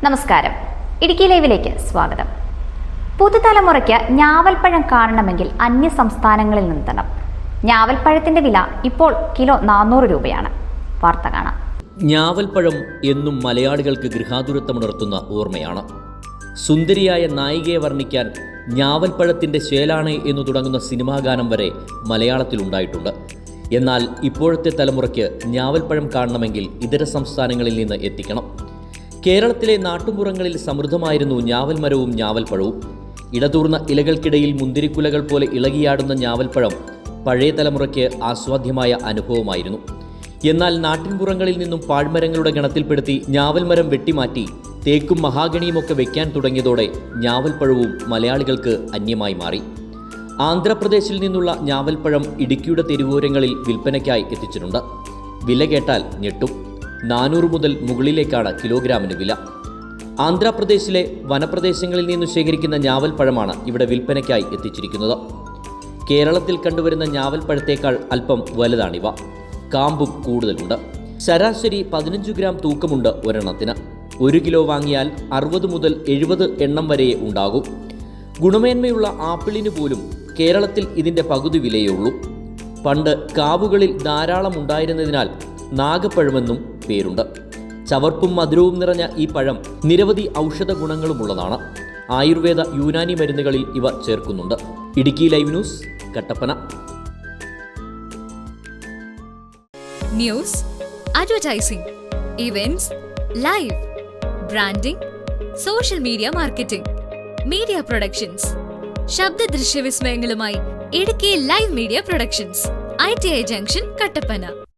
നമസ്കാരം. ഇടുക്കി ലൈവിലേക്ക് സ്വാഗതം. പുതുതലമുറയ്ക്ക് ഞാവൽപ്പഴം കാണണമെങ്കിൽ അന്യ സംസ്ഥാനങ്ങളിൽ നിന്നെത്തണം. ഞാവൽപ്പഴത്തിന്റെ വില ഇപ്പോൾ കിലോ 400 രൂപയാണ്. വാർത്ത കാണാം. ഞാവൽപ്പഴം എന്നും മലയാളികൾക്ക് ഗൃഹാതുരത്വമുണർത്തുന്ന ഓർമ്മയാണ്. സുന്ദരിയായ നായികയെ വർണ്ണിക്കാൻ ഞാവൽപ്പഴത്തിൻ്റെ ശേലാണ് എന്നു തുടങ്ങുന്ന സിനിമാ ഗാനം വരെ മലയാളത്തിലുണ്ടായിട്ടുണ്ട്. എന്നാൽ ഇപ്പോഴത്തെ തലമുറയ്ക്ക് ഞാവൽപ്പഴം കാണണമെങ്കിൽ ഇതര സംസ്ഥാനങ്ങളിൽ നിന്ന് എത്തിക്കണം. കേരളത്തിലെ നാട്ടുമ്പുറങ്ങളിൽ സമൃദ്ധമായിരുന്നു ഞാവൽ മരവും ഞാവൽപ്പഴവും. ഇടതൂർന്ന ഇലകൾക്കിടയിൽ മുന്തിരിക്കുലകൾ പോലെ ഇളകിയാടുന്ന ഞാവൽപ്പഴം പഴയ തലമുറയ്ക്ക് ആസ്വാദ്യമായ അനുഭവമായിരുന്നു. എന്നാൽ നാട്ടിൻപുറങ്ങളിൽ നിന്നും പാഴ്മരങ്ങളുടെ ഗണത്തിൽപ്പെടുത്തി ഞാവൽ മരം വെട്ടിമാറ്റി തേക്കും മഹാഗണിയുമൊക്കെ വയ്ക്കാൻ തുടങ്ങിയതോടെ ഞാവൽപ്പഴവും മലയാളികൾക്ക് അന്യമായി മാറി. ആന്ധ്രാപ്രദേശിൽ നിന്നുള്ള ഞാവൽപ്പഴം ഇടുക്കിയുടെ തെരുവോരങ്ങളിൽ വിൽപ്പനയ്ക്കായി എത്തിച്ചിട്ടുണ്ട്. വില കേട്ടാൽ ഞെട്ടും. 400 മുതൽ മുകളിലേക്കാണ് കിലോഗ്രാമിന് വില. ആന്ധ്രാപ്രദേശിലെ വനപ്രദേശങ്ങളിൽ നിന്ന് ശേഖരിക്കുന്ന ഞാവൽപ്പഴമാണ് ഇവിടെ വിൽപ്പനയ്ക്കായി എത്തിച്ചിരിക്കുന്നത്. കേരളത്തിൽ കണ്ടുവരുന്ന ഞാവൽപ്പഴത്തേക്കാൾ അല്പം വലുതാണിവ. കാമ്പും കൂടുതലുണ്ട്. ശരാശരി 15 ഗ്രാം തൂക്കമുണ്ട് ഒരെണ്ണത്തിന്. 1 കിലോ വാങ്ങിയാൽ 60 മുതൽ 70 എണ്ണം വരെയേ ഉണ്ടാകൂ. ഗുണമേന്മയുള്ള ആപ്പിളിന് പോലും കേരളത്തിൽ ഇതിൻ്റെ പകുതി വിലയേ ഉള്ളൂ. പണ്ട് കാവുകളിൽ ധാരാളം ഉണ്ടായിരുന്നതിനാൽ നാഗപ്പഴമെന്നും പേരുണ്ട്. ചവർപ്പും മധുരവും നിറഞ്ഞ ഈ പഴം നിരവധി ഔഷധ ഗുണങ്ങളുമുള്ളതാണ്. ആയുർവേദ യുനാനി മരുന്നുകളിൽ ഇവ ചേർക്കുന്നുണ്ട്. Idukki live news, Kattappana. News, advertising, events, live, branding, social media marketing, media productions, ശബ്ദ ദൃശ്യ വിസ്മയങ്ങളുമായി Idukki live media productions, ITI junction, Kattappana.